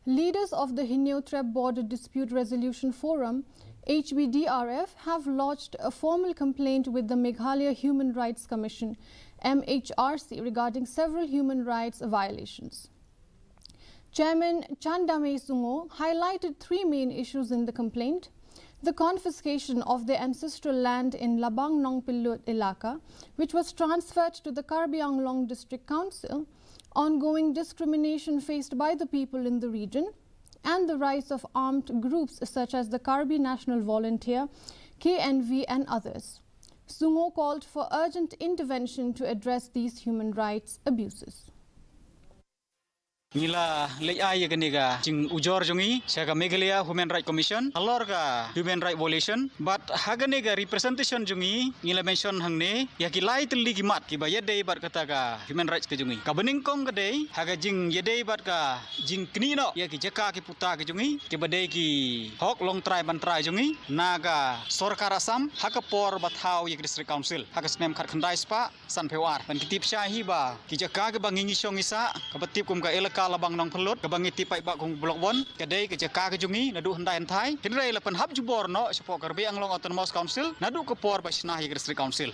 Leaders of the Hinyo-Trep Border Dispute Resolution Forum, HBDRF, have lodged a formal complaint with the Meghalaya Human Rights Commission, MHRC, regarding several human rights violations. Chairman Chandame Sungo highlighted three main issues in the complaint: the confiscation of the ancestral land in Labang Nongpilut Elaka, which was transferred to the Karbi Anglong District Council, ongoing discrimination faced by the people in the region, and the rise of armed groups such as the Karbi National Volunteer, KNV, and others. Sungo called for urgent intervention to address these human rights abuses. Nila lei ganiga jing ujor jongi saga Meghalaya Human Rights Commission alor ga human right violation but haganiga representation jongi nila mention hangne ya ki lai tli gimat ki ba yedei bat kata ga human rights ke jongi ka bening kong gadei haga jing yedei bat ka jing kni no ya ki jaka ki puta ke jongi ki badei ki hok long try ban try jongi naga sorkar asam haka por bathau ya district council haka snem khat khandai spa san pewar ban kitip shahi ba ki jaka ke bangingi shongisa ka batip kum ka elaka Labang Nong Pelut ke bangi tipai bak kong blok bon kedai ke jaka ke jungi nadu handai antai hinrai lapan hab jubor no support karbi Anglong Autonomous Council nadu ke por ba snah district council